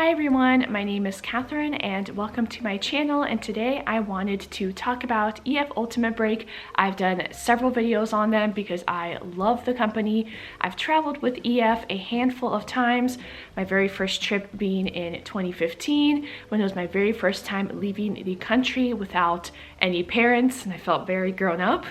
Hi everyone, my name is Catherine and welcome to my channel, and today I wanted to talk about EF Ultimate Break. I've done several videos on them because I love the company. I've traveled with EF a handful of times, my very first trip being in 2015 when it was my very first time leaving the country without any parents and I felt very grown up.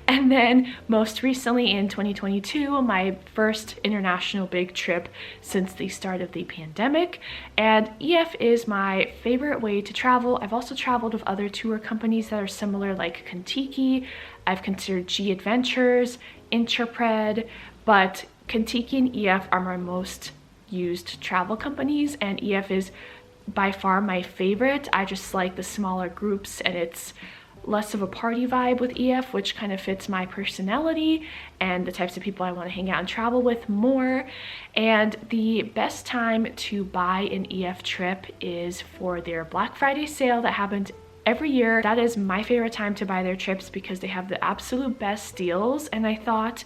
And then most recently in 2022, my first international big trip since the start of the pandemic. And EF is my favorite way to travel. I've also traveled with other tour companies that are similar, like Kentucky. I've considered G Adventures, Intrapred, but Kentucky and EF are my most used travel companies, and EF is by far my favorite. I just like the smaller groups, and it's less of a party vibe with EF, which kind of fits my personality and the types of people I want to hang out and travel with more. And the best time to buy an EF trip is for their Black Friday sale that happens every year. That is my favorite time to buy their trips because they have the absolute best deals. And I thought,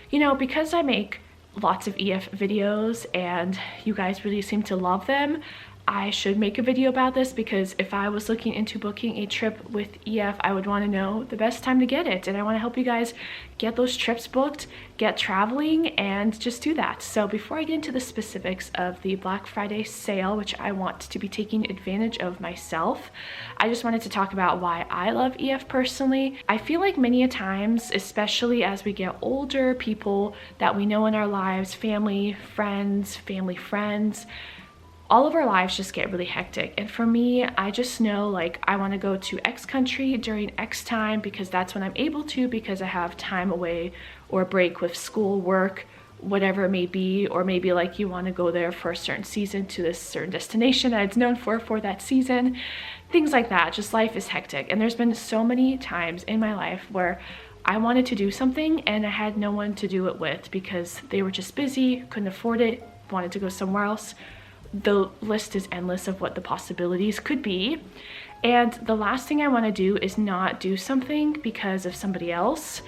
you know, because I make lots of EF videos and you guys really seem to love them, I should make a video about this, because if I was looking into booking a trip with EF, I would want to know the best time to get it, and I want to help you guys get those trips booked, get traveling, and just do that. So before I get into the specifics of the Black Friday sale, which I want to be taking advantage of myself, I just wanted to talk about why I love EF personally. I feel like many a times, especially as we get older, people that we know in our lives, family, friends, all of our lives just get really hectic. And for me, I just know, like, I want to go to X country during X time because that's when I'm able to, because I have time away or break with school, work, whatever it may be. Or maybe like you want to go there for a certain season to this certain destination that it's known for that season. Things like that. Just life is hectic. And there's been so many times in my life where I wanted to do something and I had no one to do it with because they were just busy, couldn't afford it, wanted to go somewhere else. The list is endless of what the possibilities could be. And the last thing I want to do is not do something because of somebody else.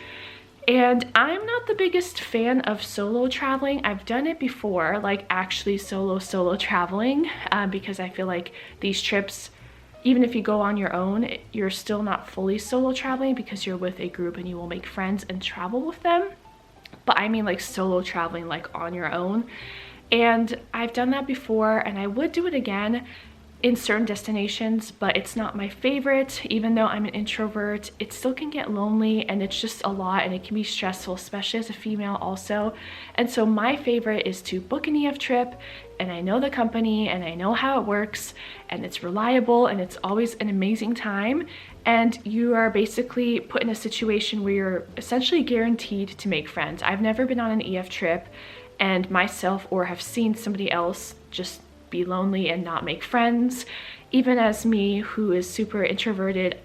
And I'm not the biggest fan of solo traveling. I've done it before, like actually solo traveling, because I feel like these trips, even if you go on your own, you're still not fully solo traveling because you're with a group and you will make friends and travel with them. But I mean like solo traveling, like on your own. And I've done that before, and I would do it again in certain destinations, but it's not my favorite. Even though I'm an introvert, it still can get lonely, and it's just a lot, and it can be stressful, especially as a female also. And so my favorite is to book an EF trip, and I know the company, and I know how it works, and it's reliable, and it's always an amazing time. And you are basically put in a situation where you're essentially guaranteed to make friends. I've never been on an EF trip and myself or have seen somebody else just be lonely and not make friends. Even as me, who is super introverted,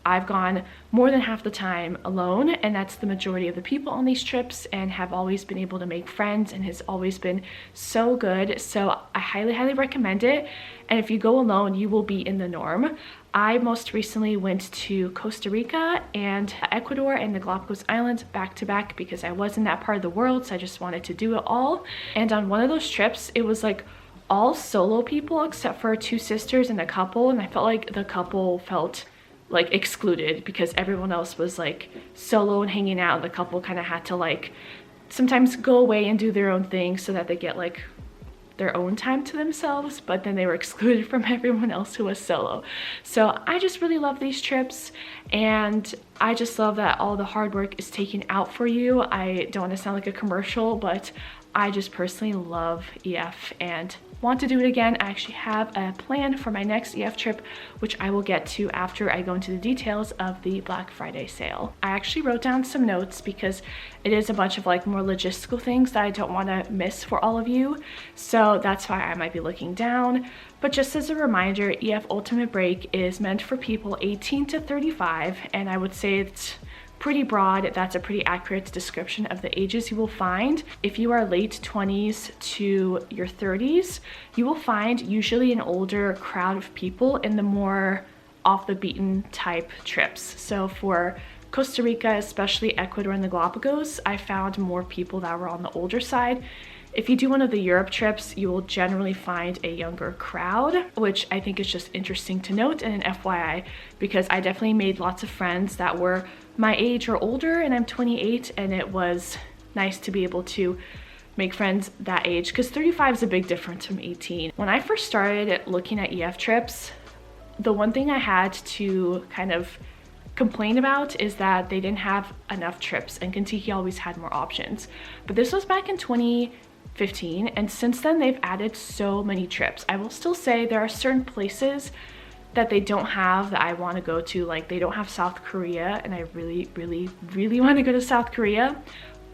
I've gone more than half the time alone, and that's the majority of the people on these trips, and have always been able to make friends, and has always been so good. So I highly recommend it. And if you go alone, you will be in the norm. I most recently went to Costa Rica and Ecuador and the Galapagos Islands back to back because I was in that part of the world, so I just wanted to do it all. And on one of those trips, it was like all solo people except for two sisters and a couple, and I felt like the couple felt like excluded because everyone else was like solo and hanging out. The couple kind of had to like sometimes go away and do their own thing so that they get like their own time to themselves, but then they were excluded from everyone else who was solo. So I just really love these trips, and I just love that all the hard work is taken out for you. I don't want to sound like a commercial, but I just personally love EF and want to do it again. I actually have a plan for my next EF trip, which I will get to after I go into the details of the Black Friday sale. I actually wrote down some notes because it is a bunch of like more logistical things that I don't want to miss for all of you. So that's why I might be looking down. But just as a reminder, EF Ultimate Break is meant for people 18 to 35, and I would say it's pretty broad. That's a pretty accurate description of the ages you will find. If you are late 20s to your 30s, you will find usually an older crowd of people in the more off the beaten type trips. So for Costa Rica, especially Ecuador and the Galapagos, I found more people that were on the older side. If you do one of the Europe trips, you will generally find a younger crowd, which I think is just interesting to note and an FYI, because I definitely made lots of friends that were my age or older, and I'm 28, and it was nice to be able to make friends that age, because 35 is a big difference from 18. When I first started looking at EF trips, the one thing I had to kind of complain about is that they didn't have enough trips, and Kentucky always had more options. But this was back in 2015, and since then they've added so many trips. I will still say there are certain places that they don't have that I want to go to. Like, they don't have South Korea, and I really want to go to South Korea.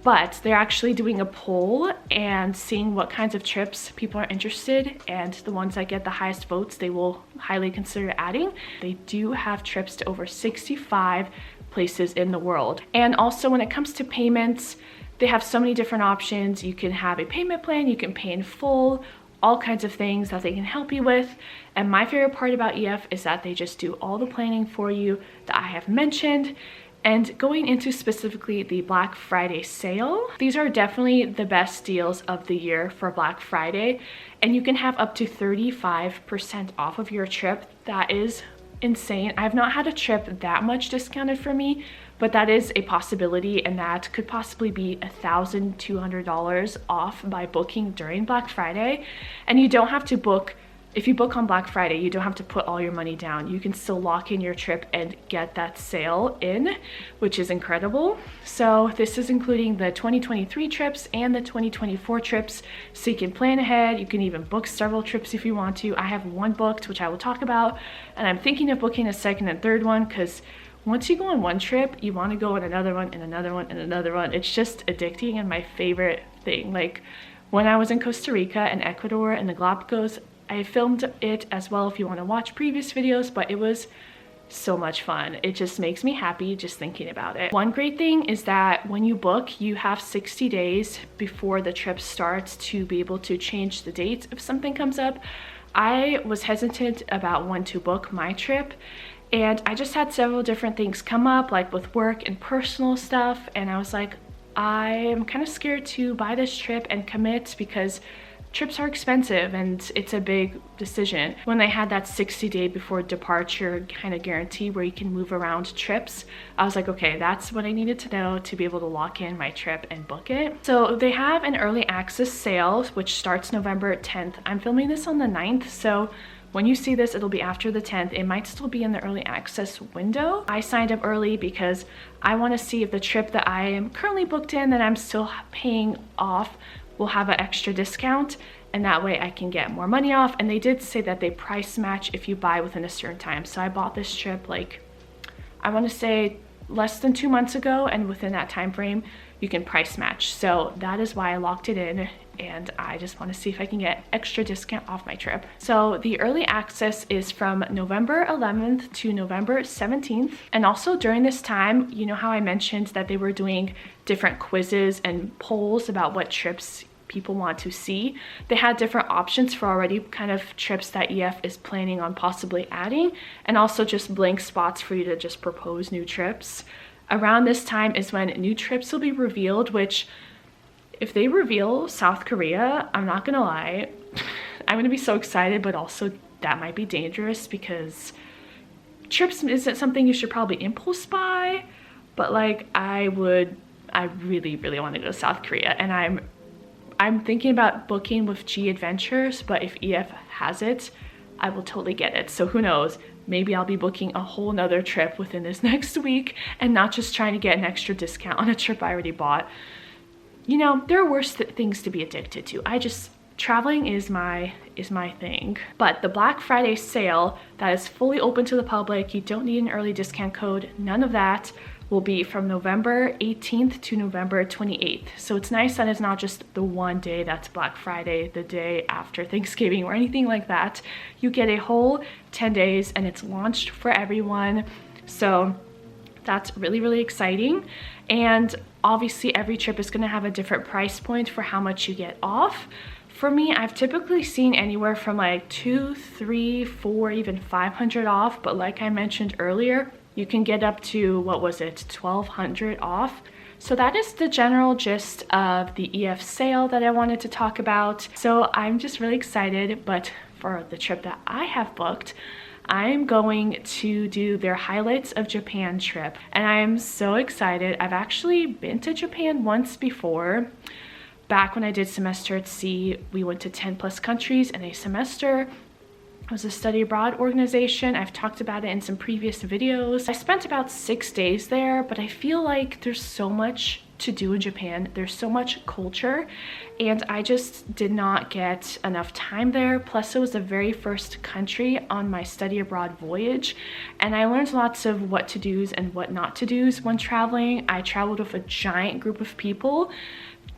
But they're actually doing a poll and seeing what kinds of trips people are interested, and the ones that get the highest votes they will highly consider adding. They do have trips to over 65 places in the world. And also when it comes to payments, they have so many different options. You can have a payment plan, you can pay in full, all kinds of things that they can help you with. And my favorite part about EF is that they just do all the planning for you that I have mentioned. And going into specifically the Black Friday sale, these are definitely the best deals of the year for Black Friday, and you can have up to 35% off of your trip. That is insane. I've not had a trip that much discounted for me, but that is a possibility, and that could possibly be $1,200 off by booking during Black Friday. And you don't have to book. If you book on Black Friday, you don't have to put all your money down. You can still lock in your trip and get that sale in, which is incredible. So this is including the 2023 trips and the 2024 trips, so you can plan ahead. You can even book several trips if you want to. I have one booked, which I will talk about, and I'm thinking of booking a second and third one, because once you go on one trip, you want to go on another one and another one and another one. It's just addicting and my favorite thing. Like, when I was in Costa Rica and Ecuador and the Galapagos, I filmed it as well if you want to watch previous videos, but it was so much fun. It just makes me happy just thinking about it. One great thing is that when you book, you have 60 days before the trip starts to be able to change the dates if something comes up. I was hesitant about when to book my trip, and I just had several different things come up, like with work and personal stuff, and I was like, I'm kind of scared to buy this trip and commit, because trips are expensive and it's a big decision. When they had that 60-day before departure kind of guarantee where you can move around trips, I was like, okay, that's what I needed to know to be able to lock in my trip and book it. So they have an early access sale, which starts November 10th. I'm filming this on the 9th, so when you see this, it'll be after the 10th. It might still be in the early access window. I signed up early because I want to see if the trip that I am currently booked in that I'm still paying off will have an extra discount, and that way I can get more money off. And they did say that they price match if you buy within a certain time. So I bought this trip, like, I want to say less than 2 months ago, and within that time frame you can price match. So that is why I locked it in, and I just want to see if I can get extra discount off my trip. So the early access is from November 11th to November 17th. And also during this time, you know how I mentioned that they were doing different quizzes and polls about what trips people want to see? They had different options for already kind of trips that EF is planning on possibly adding, and also just blank spots for you to just propose new trips. Around this time is when new trips will be revealed, which if they reveal South Korea, I'm not gonna lie, I'm gonna be so excited, but also that might be dangerous, because trips isn't something you should probably impulse buy, but like I really want to go to South Korea, and I'm thinking about booking with G Adventures, but if EF has it, I will totally get it. So who knows, maybe I'll be booking a whole nother trip within this next week and not just trying to get an extra discount on a trip I already bought. You know, there are worse things to be addicted to. Traveling is my thing. But the Black Friday sale that is fully open to the public, you don't need an early discount code, none of that, will be from November 18th to November 28th. So it's nice that it's not just the one day that's Black Friday, the day after Thanksgiving or anything like that. You get a whole 10 days and it's launched for everyone. So that's really exciting. And obviously every trip is gonna have a different price point for how much you get off. For me, I've typically seen anywhere from like $200, $300, $400, even $500 off. But like I mentioned earlier, you can get up to, what was it, $1,200 off. So that is the general gist of the EF sale that I wanted to talk about. So I'm just really excited, but for the trip that I have booked, I'm going to do their highlights of Japan trip, and I'm so excited. I've actually been to Japan once before. Back when I did semester at sea, we went to 10 plus countries in a semester. It was a study abroad organization. I've talked about it in some previous videos. I spent about 6 days there, but I feel like there's so much to do in Japan. There's so much culture, and I just did not get enough time there. Plus, it was the very first country on my study abroad voyage, and I learned lots of what to do's and what not to do's when traveling. I traveled with a giant group of people,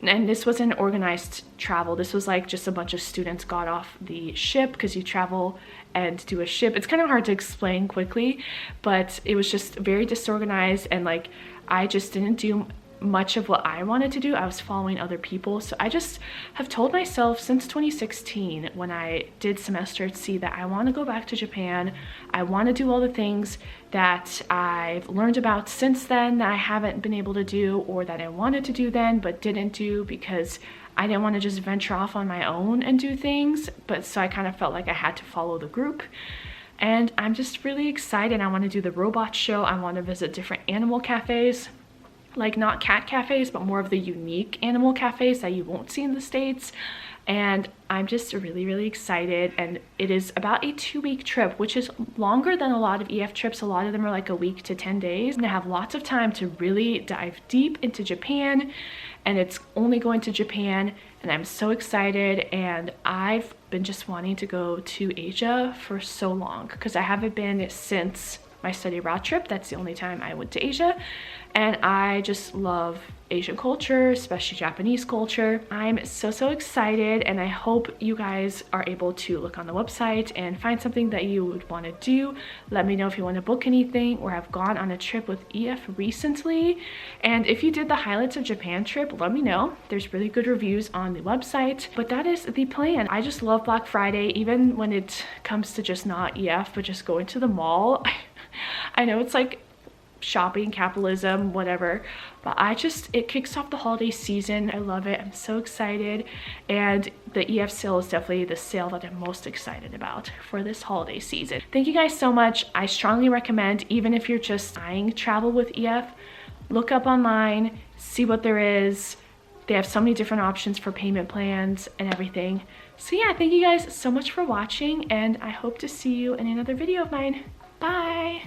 and this wasn't organized travel. This was like just a bunch of students got off the ship, because you travel and do a ship. It's kind of hard to explain quickly, but it was just very disorganized, and like I just didn't do much of what I wanted to do. I was following other people. So I just have told myself since 2016, when I did semester at sea, that I want to go back to Japan. I want to do all the things that I've learned about since then that I haven't been able to do, or that I wanted to do then but didn't do because I didn't want to just venture off on my own and do things. But so I kind of felt like I had to follow the group. And I'm just really excited. I want to do the robot show. I want to visit different animal cafes. Like not cat cafes, but more of the unique animal cafes that you won't see in the States. And I'm just really excited. And it is about a 2-week trip, which is longer than a lot of EF trips. A lot of them are like a week to 10 days. And I have lots of time to really dive deep into Japan. And it's only going to Japan, and I'm so excited. And I've been just wanting to go to Asia for so long, because I haven't been since my study abroad trip. That's the only time I went to Asia, and I just love Asian culture, especially Japanese culture. I'm so excited, and I hope you guys are able to look on the website and find something that you would want to do. Let me know if you want to book anything or have gone on a trip with EF recently. And if you did the highlights of Japan trip, let me know. There's really good reviews on the website. But that is the plan. I just love Black Friday, even when it comes to just not EF, but just going to the mall. I know it's like shopping capitalism, whatever, but it kicks off the holiday season. I love it. I'm so excited, and the EF sale is definitely the sale that I'm most excited about for this holiday season. Thank you guys so much. I strongly recommend, even if you're just eyeing travel with EF, look up online, see what there is. They have so many different options for payment plans and everything. So yeah, thank you guys so much for watching, and I hope to see you in another video of mine. Bye!